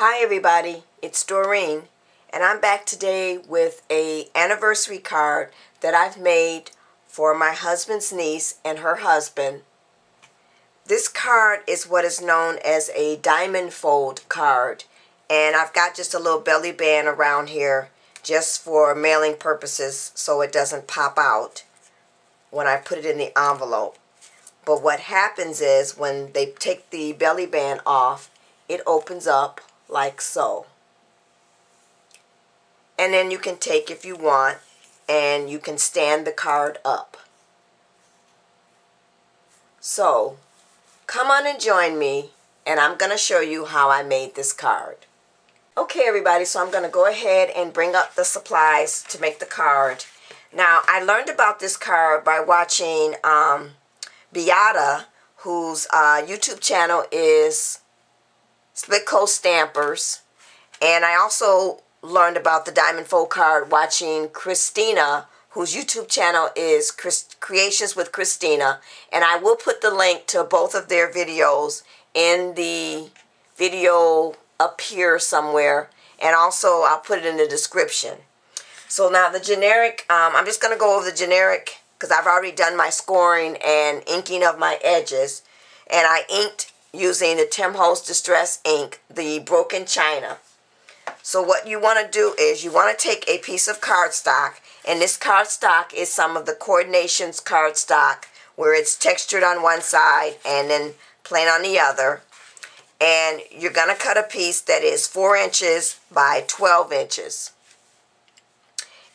Hi everybody, it's Doreen, and I'm back today with an anniversary card that I've made for my husband's niece and her husband. This card is what is known as a diamond fold card, and I've got just a little belly band around here just for mailing purposes so it doesn't pop out when I put it in the envelope. But what happens is when they take the belly band off, it opens up like so. And then you can take, if you want, and you can stand the card up. So come on and join me, and I'm going to show you how I made this card. Okay everybody, so I'm going to go ahead and bring up the supplies to make the card. Now I learned about this card by watching Beate, whose YouTube channel is Splitcoaststampers, and I also learned about the diamond fold card watching Christina, whose YouTube channel is CreationswithChristina, and I will put the link to both of their videos in the video up here somewhere, and also I'll put it in the description. So now the generic, I'm just going to go over the generic because I've already done my scoring and inking of my edges, and I inked using the Tim Holtz Distress ink, the broken china. So what you want to do is you want to take a piece of cardstock, and this cardstock is some of the Coordinations cardstock where it's textured on one side and then plain on the other. And you're going to cut a piece that is 4 inches by 12 inches.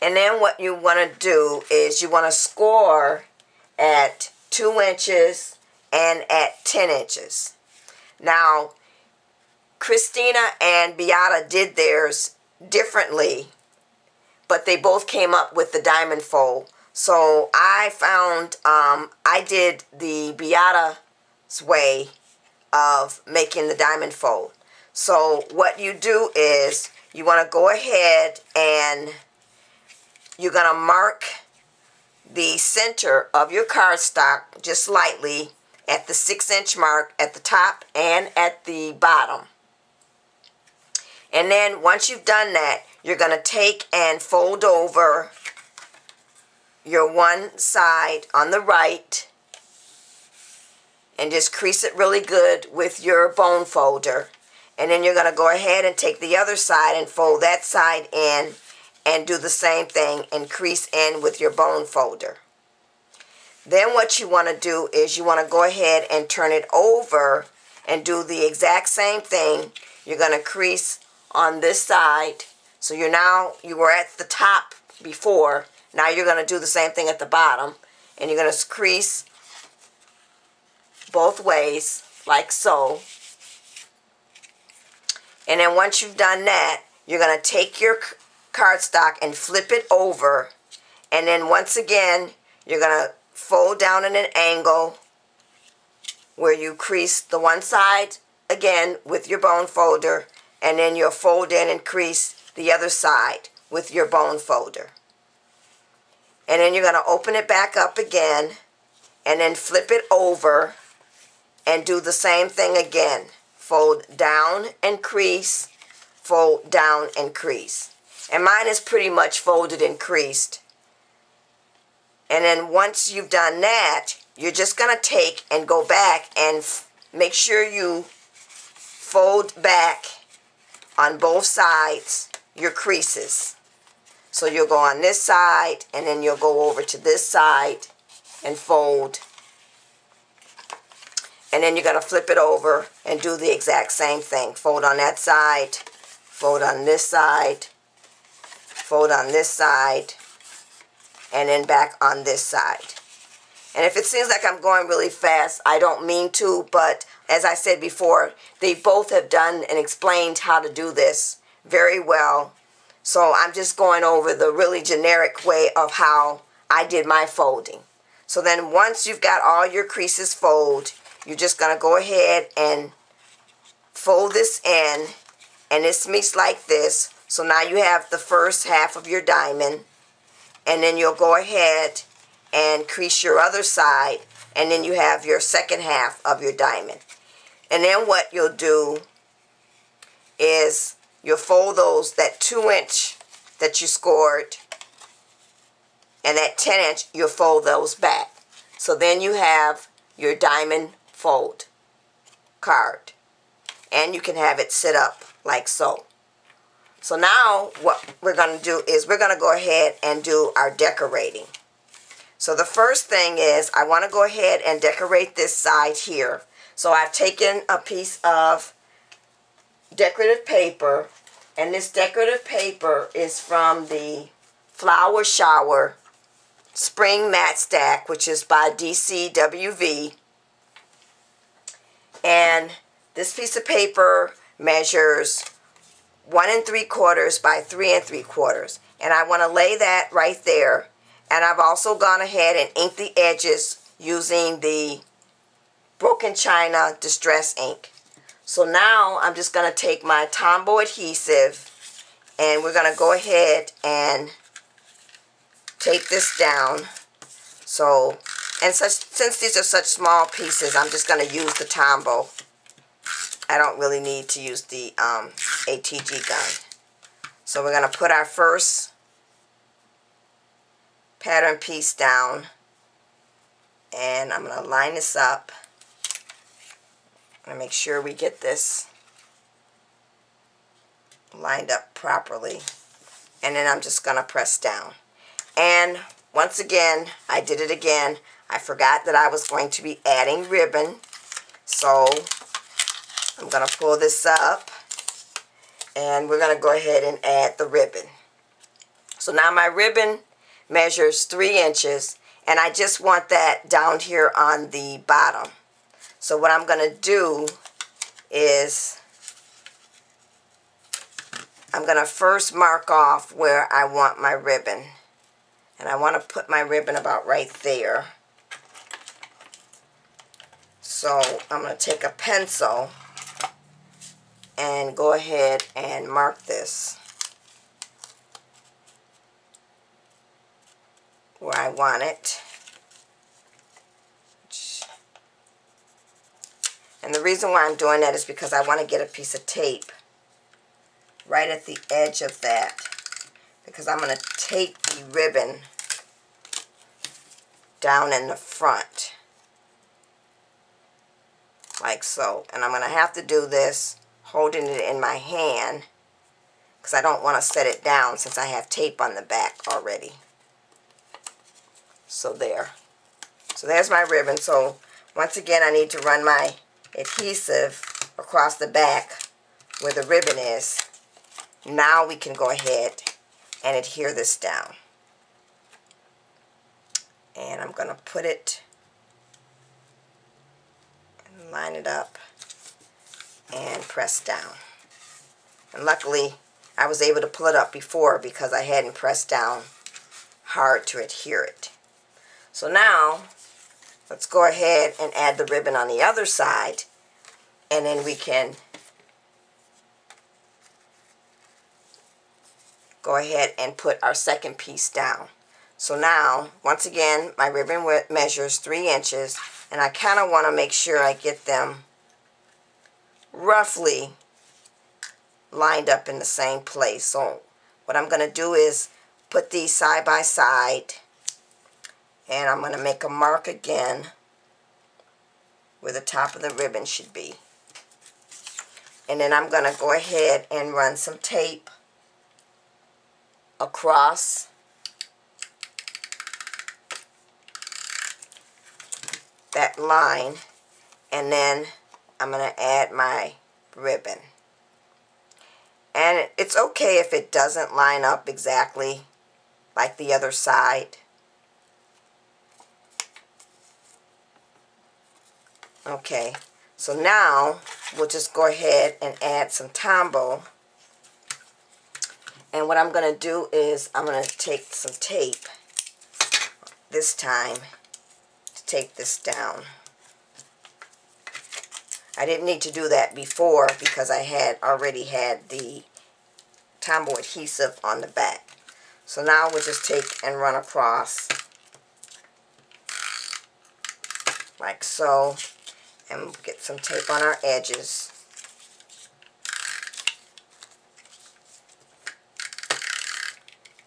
And then what you want to do is you want to score at 2 inches and at 10 inches. Now, Christina and Beate did theirs differently, but they both came up with the diamond fold. So I found I did the Beate's way of making the diamond fold. So what you do is you want to go ahead and you're going to mark the center of your cardstock just lightly at the 6-inch mark at the top and at the bottom. And then once you've done that, you're going to take and fold over your one side on the right and just crease it really good with your bone folder. And then you're going to go ahead and take the other side and fold that side in and do the same thing and crease in with your bone folder. Then what you want to do is you want to go ahead and turn it over and do the exact same thing. You're going to crease on this side. So you were at the top before. Now you're going to do the same thing at the bottom. And you're going to crease both ways like so. And then once you've done that, you're going to take your cardstock and flip it over. And then once again, you're going to fold down at an angle where you crease the one side again with your bone folder, and then you'll fold in and crease the other side with your bone folder. And then you're going to open it back up again and then flip it over and do the same thing again. Fold down and crease, fold down and crease. And mine is pretty much folded and creased. And then once you've done that, you're just going to take and go back and make sure you fold back on both sides your creases. So you'll go on this side and then you'll go over to this side and fold. And then you're going to flip it over and do the exact same thing. Fold on that side, fold on this side, fold on this side, and then back on this side. And if it seems like I'm going really fast, I don't mean to, but as I said before, they both have done and explained how to do this very well. So I'm just going over the really generic way of how I did my folding. So then once you've got all your creases folded, you're just going to go ahead and fold this in, and this meets like this. So now you have the first half of your diamond, and then you'll go ahead and crease your other side, and then you have your second half of your diamond. And then what you'll do is you'll fold those, that 2-inch that you scored and that 10-inch, you'll fold those back. So then you have your diamond fold card. And you can have it sit up like so. So now what we're going to do is we're going to go ahead and do our decorating. So the first thing is I want to go ahead and decorate this side here. So I've taken a piece of decorative paper, and this decorative paper is from the Flower Shower Spring Matte Stack, which is by DCWV. And this piece of paper measures 1 3/4 by 3 3/4, and I want to lay that right there. And I've also gone ahead and inked the edges using the Broken China Distress ink. So now I'm just going to take my Tombow adhesive, and we're going to go ahead and tape this down. So, and since these are such small pieces, I'm just going to use the Tombow. I don't really need to use the ATG gun. So we're going to put our first pattern piece down, and I'm going to line this up. I'm going to make sure we get this lined up properly, and then I'm just going to press down. And once again, I did it again. I forgot that I was going to be adding ribbon, so I'm going to pull this up, and we're going to go ahead and add the ribbon. So now my ribbon measures 3 inches, and I just want that down here on the bottom. So what I'm going to do is I'm going to first mark off where I want my ribbon, and I want to put my ribbon about right there. So I'm going to take a pencil and go ahead and mark this where I want it. And the reason why I'm doing that is because I want to get a piece of tape right at the edge of that, because I'm going to tape the ribbon down in the front like so. And I'm going to have to do this holding it in my hand, because I don't want to set it down since I have tape on the back already. So there. So there's my ribbon. So once again, I need to run my adhesive across the back where the ribbon is. Now we can go ahead and adhere this down. And I'm going to put it and line it up and press down. And luckily I was able to pull it up before because I hadn't pressed down hard to adhere it. So now let's go ahead and add the ribbon on the other side, and then we can go ahead and put our second piece down. So now, once again, my ribbon measures 3 inches, and I kind of want to make sure I get them roughly lined up in the same place. So what I'm going to do is put these side by side, and I'm going to make a mark again where the top of the ribbon should be. And then I'm going to go ahead and run some tape across that line, and then I'm going to add my ribbon. And it's okay if it doesn't line up exactly like the other side. Okay, so now we'll just go ahead and add some Tombow. And what I'm going to do is I'm going to take some tape this time to tape this down. I didn't need to do that before because I had already had the Tombow adhesive on the back. So now we'll just take and run across like so, and get some tape on our edges.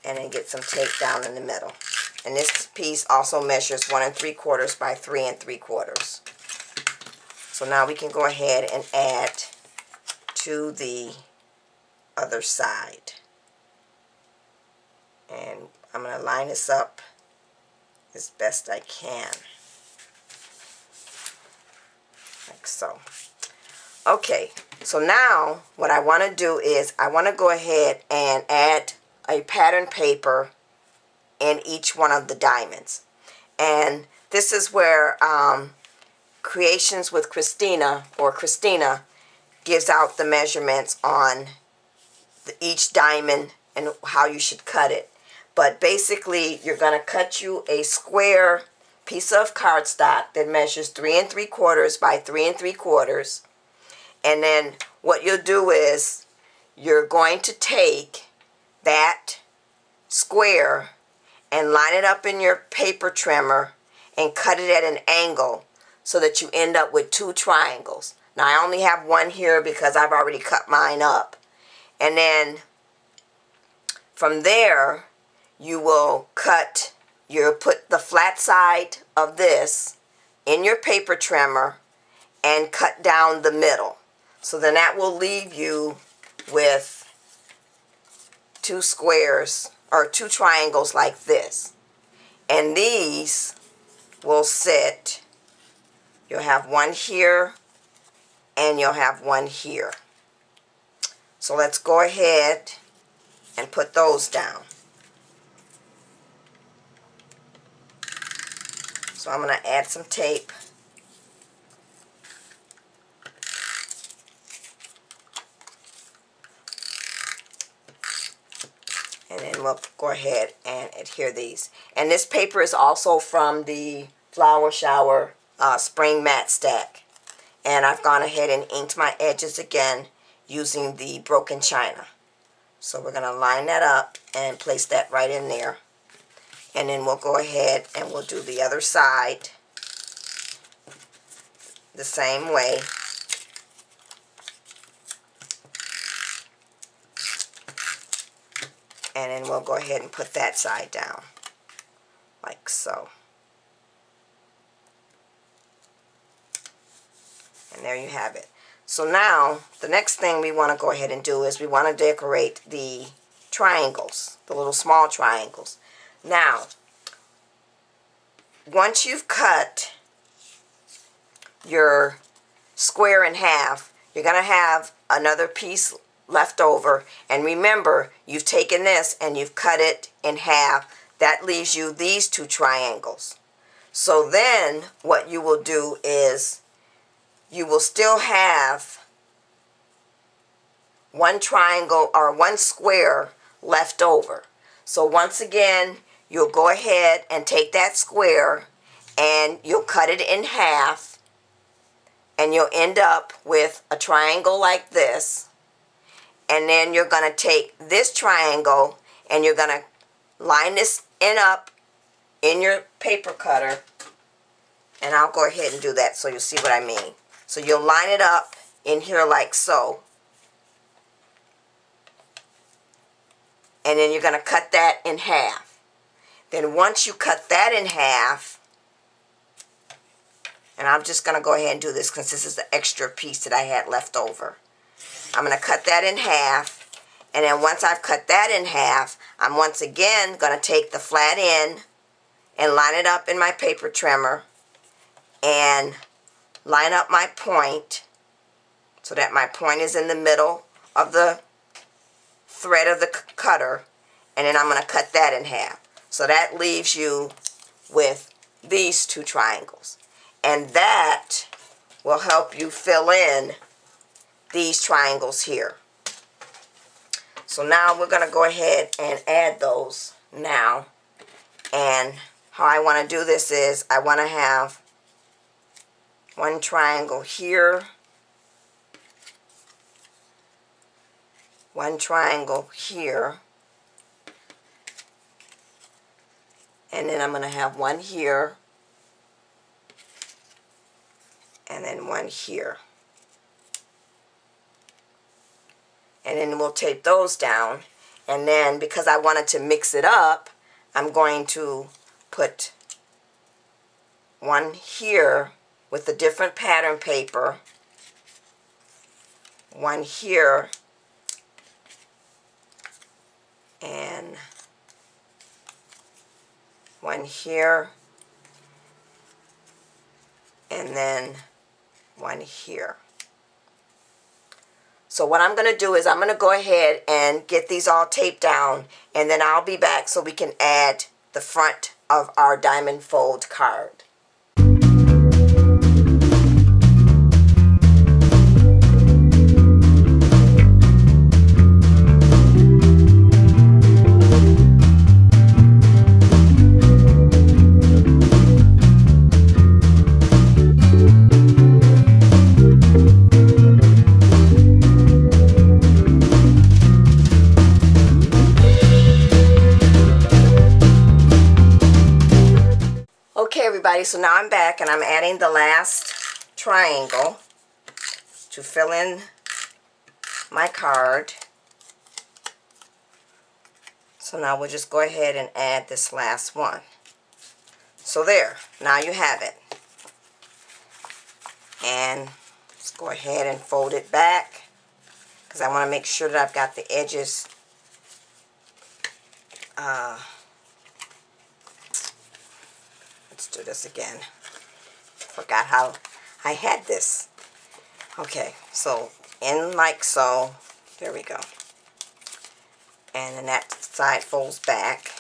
and then get some tape down in the middle. And this piece also measures 1 3/4 by 3 3/4. So now we can go ahead and add to the other side. And I'm going to line this up as best I can. Like so. Okay, so now what I want to do is I want to go ahead and add a pattern paper in each one of the diamonds. And this is where Creations with Christina, or Christina, gives out the measurements on each diamond and how you should cut it. But basically, you're going to cut you a square piece of cardstock that measures 3 3/4 by 3 3/4. And then what you'll do is you're going to take that square and line it up in your paper trimmer and cut it at an angle so that you end up with 2 triangles. Now I only have one here because I've already cut mine up. And then from there you will put the flat side of this in your paper trimmer and cut down the middle. So then that will leave you with 2 squares or 2 triangles like this. And these will sit, you'll have one here and you'll have one here. So let's go ahead and put those down. So I'm going to add some tape. And then we'll go ahead and adhere these. And this paper is also from the Flower Shower Spring Matte Stack. And I've gone ahead and inked my edges again using the broken china. So we're going to line that up and place that right in there. And then we'll go ahead and we'll do the other side the same way. And then we'll go ahead and put that side down, like so. And there you have it. So now, the next thing we want to go ahead and do is we want to decorate the triangles, the little small triangles. Now, once you've cut your square in half, you're going to have another piece left over. And remember, you've taken this and you've cut it in half. That leaves you these 2 triangles. So then what you will do is you will still have one triangle or one square left over. So once again, you'll go ahead and take that square and you'll cut it in half, and you'll end up with a triangle like this. And then you're going to take this triangle and you're going to line this up in your paper cutter. And I'll go ahead and do that so you'll see what I mean. So you'll line it up in here like so. And then you're going to cut that in half. Then once you cut that in half, and I'm just going to go ahead and do this because this is the extra piece that I had left over. I'm going to cut that in half, and then once I've cut that in half, I'm once again going to take the flat end and line it up in my paper trimmer and line up my point so that my point is in the middle of the thread of the cutter, and then I'm going to cut that in half. So that leaves you with these 2 triangles. And that will help you fill in these triangles here. So now we're going to go ahead and add those now. And how I want to do this is I want to have one triangle here, one triangle here, and then I'm going to have one here, and then one here. And then we'll tape those down, And then because I wanted to mix it up, I'm going to put one here with a different pattern paper, one here, and one here, and then one here. So what I'm going to do is I'm going to go ahead and get these all taped down, and then I'll be back so we can add the front of our diamond fold card. Okay everybody, so now I'm back and I'm adding the last triangle to fill in my card. So now we'll just go ahead and add this last one. So there, now you have it. And let's go ahead and fold it back because I want to make sure that I've got the edges let's do this again. Forgot how I had this. Okay, so in like so. There we go. And then that side folds back.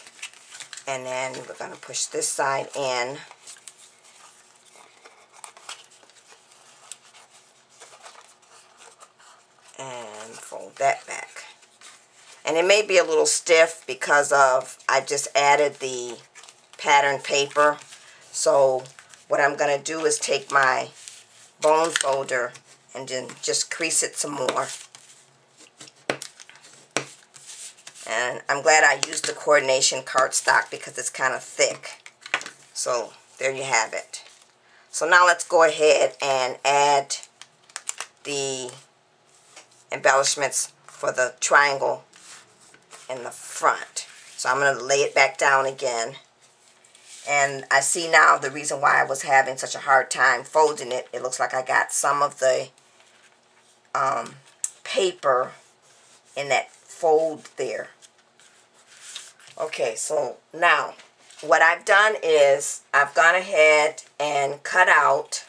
And then we're going to push this side in. And fold that back. And it may be a little stiff because of I just added the pattern paper. So what I'm going to do is take my bone folder and then just crease it some more. And I'm glad I used the coordination cardstock because it's kind of thick. So there you have it. So now let's go ahead and add the embellishments for the triangle in the front. So I'm going to lay it back down again. And I see now the reason why I was having such a hard time folding it. It looks like I got some of the paper in that fold there. Okay, so now what I've done is I've gone ahead and cut out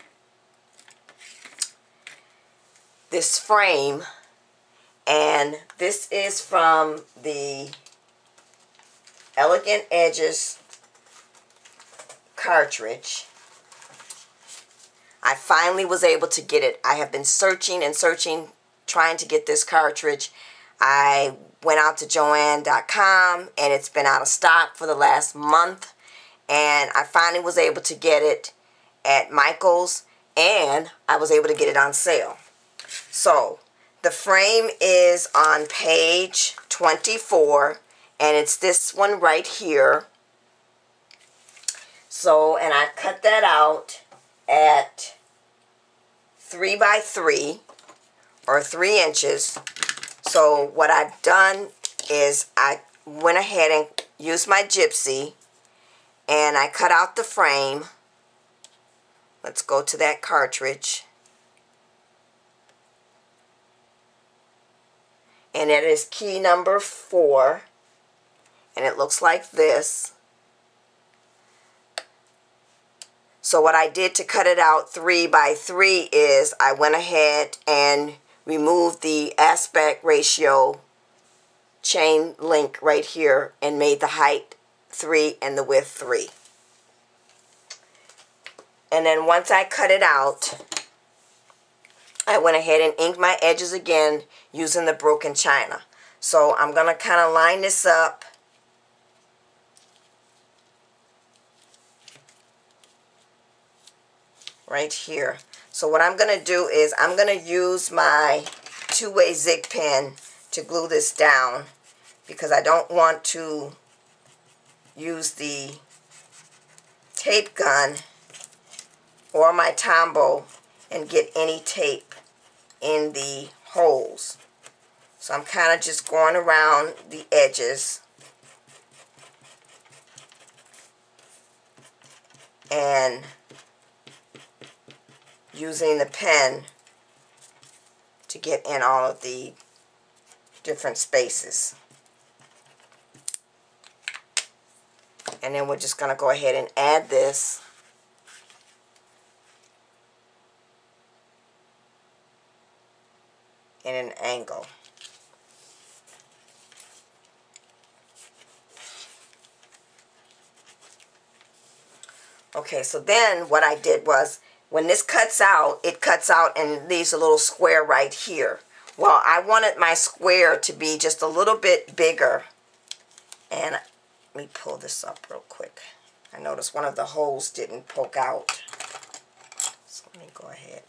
this frame. And this is from the Elegant Edges cartridge. I finally was able to get it. I have been searching and searching trying to get this cartridge. I went out to Joann.com and it's been out of stock for the last month, and I finally was able to get it at Michael's, and I was able to get it on sale. So the frame is on page 24 and it's this one right here. So, and I cut that out at 3 by 3 or 3 inches. So what I've done is I went ahead and used my gypsy and I cut out the frame. Let's go to that cartridge. And it is key number 4. And it looks like this. So what I did to cut it out 3 by 3 is I went ahead and removed the aspect ratio chain link right here and made the height 3 and the width 3. And then once I cut it out, I went ahead and inked my edges again using the broken china. So I'm going to kind of line this up. Right here. So what I'm going to do is I'm going to use my two-way zig pen to glue this down because I don't want to use the tape gun or my Tombow and get any tape in the holes. So I'm kind of just going around the edges and using the pen to get in all of the different spaces. And then we're just going to go ahead and add this. In an angle. Okay, so then what I did was, when this cuts out, it cuts out and leaves a little square right here. Well, I wanted my square to be just a little bit bigger. And let me pull this up real quick. I noticed one of the holes didn't poke out. So let me go ahead.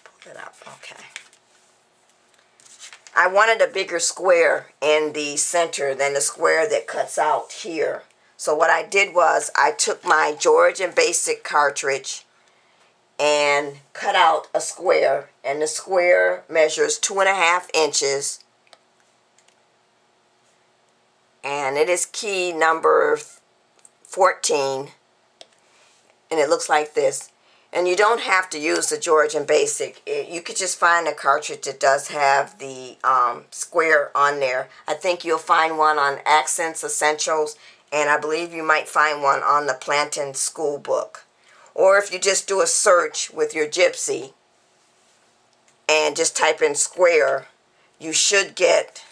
Pull it up. Okay. I wanted a bigger square in the center than the square that cuts out here. So what I did was I took my George and Basic cartridge and cut out a square, and the square measures 2.5 inches, and it is key number 14, and it looks like this. And you don't have to use the George and Basic. You could just find a cartridge that does have the square on there. I think you'll find one on Accents Essentials, and I believe you might find one on the Plantain School Book. Or if you just do a search with your Gypsy and just type in square, you should get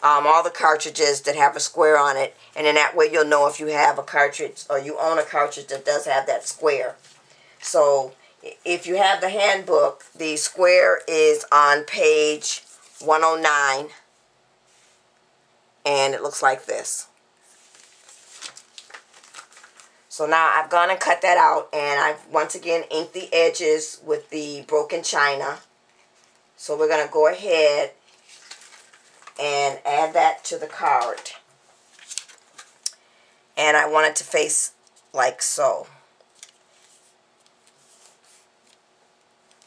all the cartridges that have a square on it, and then that way you'll know if you have a cartridge or you own a cartridge that does have that square. So if you have the handbook, the square is on page 109, and it looks like this. So now I've gone and cut that out, and I've once again inked the edges with the broken china. So we're going to go ahead and add that to the card. And I want it to face like so.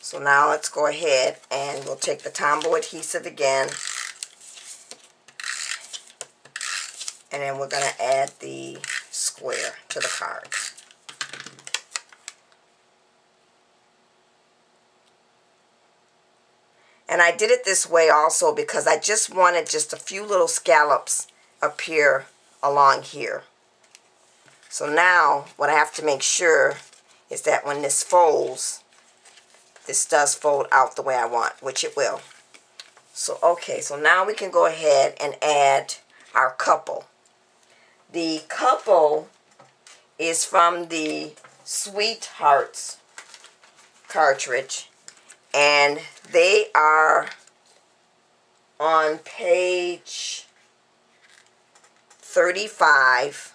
So now let's go ahead and we'll take the Tombow adhesive again. And then we're going to add the square to the card. And I did it this way also because I just wanted just a few little scallops appear along here. So now what I have to make sure is that when this folds, this does fold out the way I want, which it will. So okay, so now we can go ahead and add our couple. The couple is from the Sweethearts cartridge, and they are on page 35.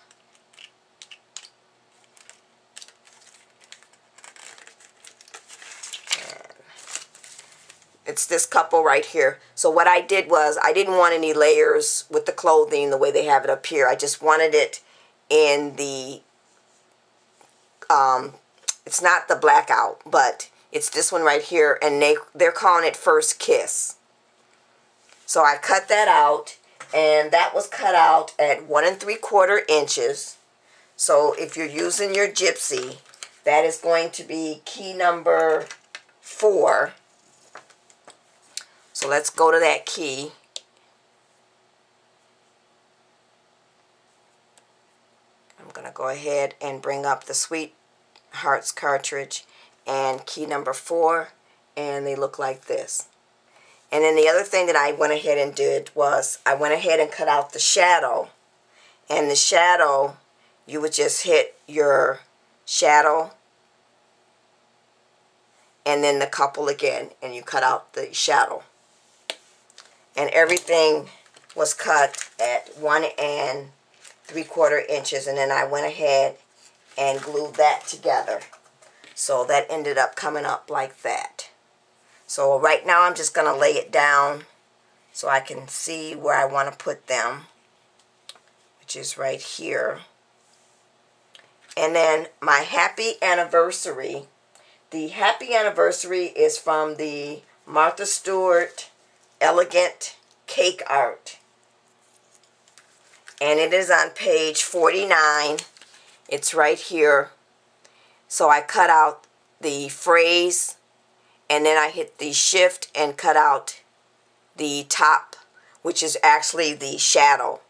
It's this couple right here. So what I did was I didn't want any layers with the clothing the way they have it up here. I just wanted it in the, it's not the blackout, but it's this one right here, and they're calling it First Kiss. So I cut that out, and that was cut out at 1 3/4 inches. So if you're using your Gypsy, that is going to be key number 4. So let's go to that key. I'm going to go ahead and bring up the Sweethearts cartridge and key number 4, and they look like this. And then the other thing that I went ahead and did was I went ahead and cut out the shadow. And the shadow, you would just hit your shadow and then the couple again, and you cut out the shadow. And everything was cut at 1 3/4 inches, and then I went ahead and glued that together. So that ended up coming up like that. So right now I'm just going to lay it down so I can see where I want to put them, which is right here. And then my Happy Anniversary. The Happy Anniversary is from the Martha Stewart Elegant Cake Art. And it is on page 49. It's right here. So I cut out the phrase, and then I hit the shift and cut out the top, which is actually the shadow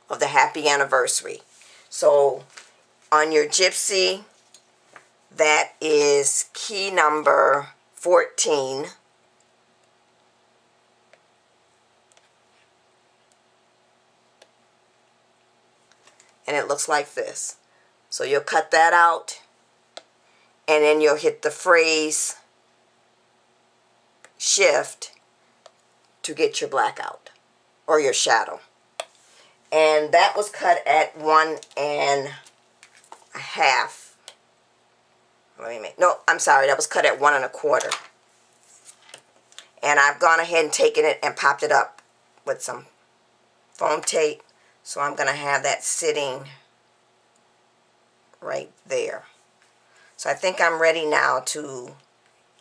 of the happy anniversary. So on your gypsy, that is key number 14. And it looks like this. So you'll cut that out, and then you'll hit the phrase shift to get your black out, or your shadow. And that was cut at 1.5. No, I'm sorry, that was cut at 1.25. And I've gone ahead and taken it and popped it up with some foam tape. So I'm going to have that sitting right there. So I think I'm ready now to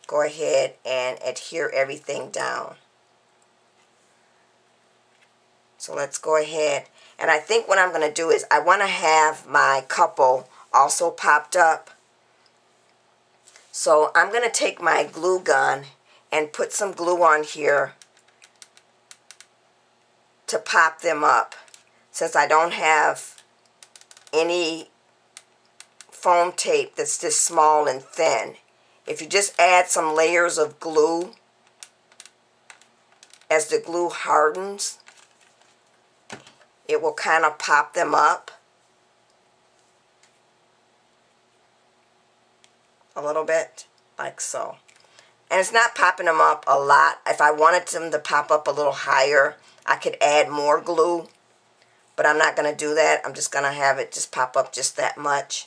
go ahead and adhere everything down. So let's go ahead. And I think what I'm going to do is I want to have my couple also popped up. So I'm going to take my glue gun and put some glue on here to pop them up, since I don't have any foam tape that's this small and thin. If you just add some layers of glue, as the glue hardens, it will kind of pop them up a little bit, like so. And it's not popping them up a lot. If I wanted them to pop up a little higher, I could add more glue. But I'm not going to do that. I'm just going to have it just pop up just that much.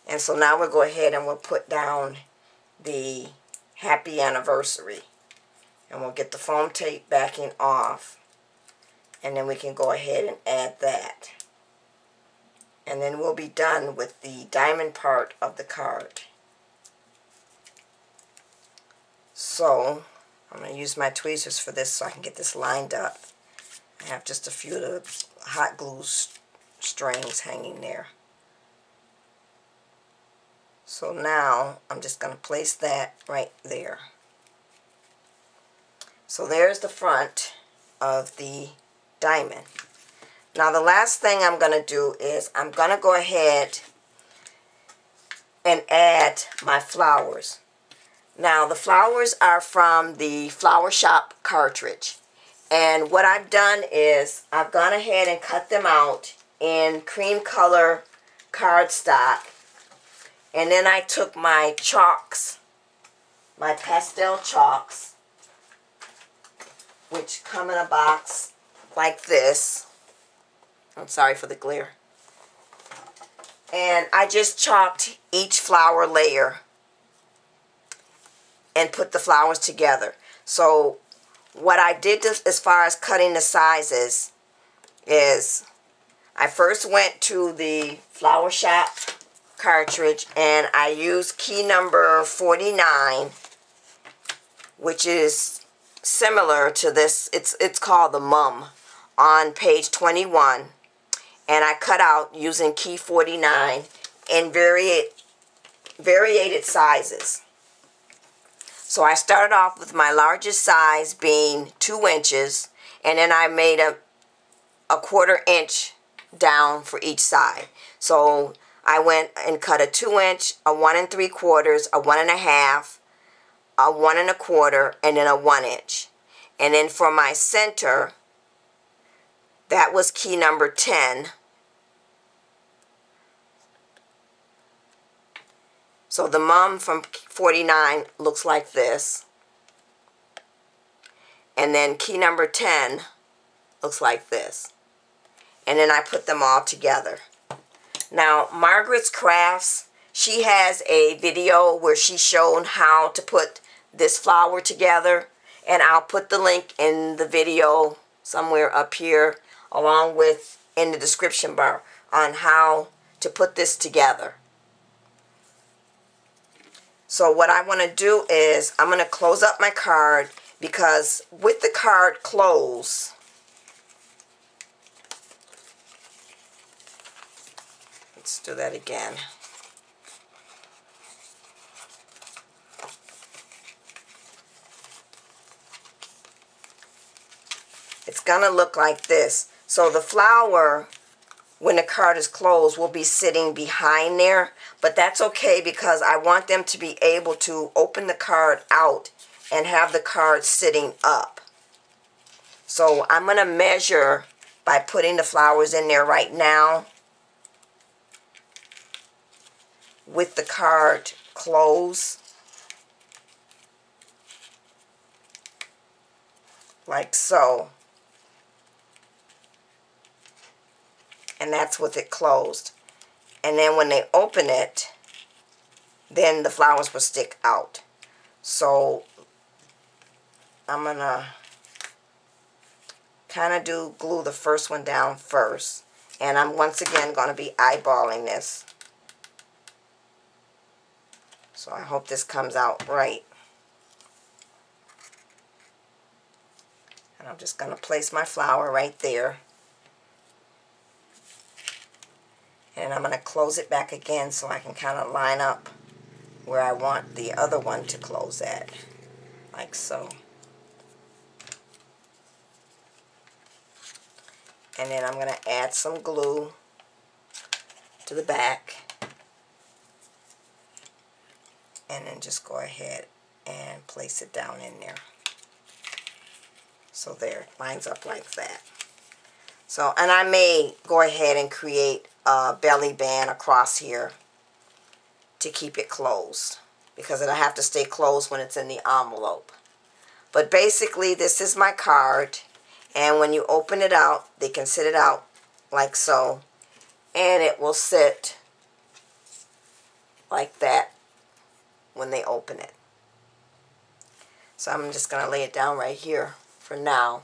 And so now we'll go ahead and we'll put down the happy anniversary. And we'll get the foam tape backing off. And then we can go ahead and add that. And then we'll be done with the diamond part of the card. So I'm going to use my tweezers for this so I can get this lined up. I have just a few of the hot glue strings hanging there. So now I'm just going to place that right there. So there's the front of the diamond. Now the last thing I'm going to do is I'm going to go ahead and add my flowers. Now the flowers are from the Flower Shop cartridge. And what I've done is I've gone ahead and cut them out in cream color cardstock. And then I took my chalks, my pastel chalks, which come in a box like this. I'm sorry for the glare. And I just chalked each flower layer and put the flowers together. So what I did as far as cutting the sizes is I first went to the Flower Shop cartridge and I used key number 49, which is similar to this. It's called the Mum on page 21. And I cut out using key 49 in variated sizes. So I started off with my largest size being 2 inches, and then I made a 1/4 inch down for each side. So I went and cut a 2 inch, a 1 3/4, a 1 1/2, a 1 1/4, and then a 1 inch. And then for my center, that was key number 10. So the Mum from 49 looks like this. And then key number 10 looks like this. And then I put them all together. Now, Margaret's Crafts, she has a video where she showed how to put this flower together. And I'll put the link in the video somewhere up here, along with in the description bar, on how to put this together. So what I want to do is I'm going to close up my card, because with the card closed, let's do that again. It's going to look like this. So the flower, when the card is closed, will be sitting behind there. But that's okay, because I want them to be able to open the card out and have the card sitting up. So I'm going to measure by putting the flowers in there right now with the card closed. Like so. And that's with it closed. And then when they open it, then the flowers will stick out. So I'm going to kind of glue the first one down first. And I'm once again going to be eyeballing this. So I hope this comes out right. And I'm just going to place my flower right there. And I'm going to close it back again so I can kind of line up where I want the other one to close at. Like so. And then I'm going to add some glue to the back. And then just go ahead and place it down in there. So there, it lines up like that. So, and I may go ahead and create a belly band across here to keep it closed, because it'll have to stay closed when it's in the envelope. But basically, this is my card, and when you open it out, they can sit it out like so, and it will sit like that when they open it. So I'm just going to lay it down right here for now.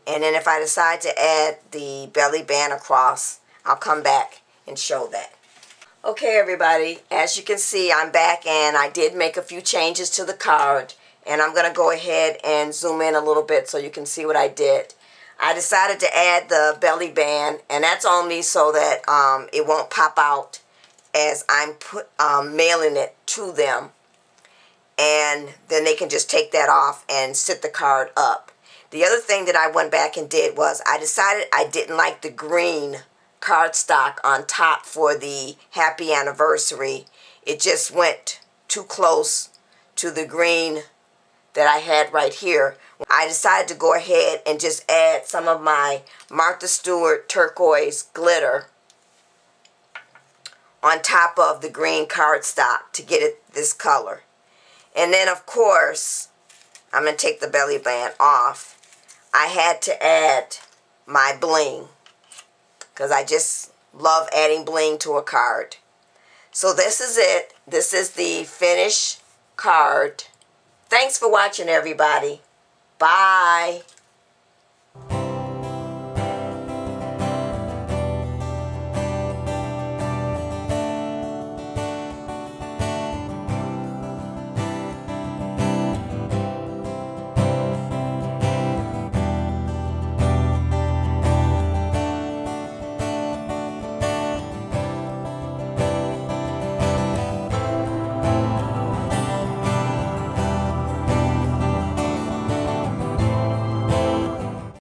And then if I decide to add the belly band across, I'll come back and show that. Okay, everybody, as you can see, I'm back, and I did make a few changes to the card. And I'm going to go ahead and zoom in a little bit so you can see what I did. I decided to add the belly band, and that's only so that it won't pop out as I'm mailing it to them. And then they can just take that off and sit the card up. The other thing that I went back and did was I decided I didn't like the green cardstock on top for the happy anniversary. It just went too close to the green that I had right here. I decided to go ahead and just add some of my Martha Stewart turquoise glitter on top of the green cardstock to get it this color. And then, of course, I'm going to take the belly band off. I had to add my bling, because I just love adding bling to a card. So this is it. This is the finished card. Thanks for watching, everybody. Bye.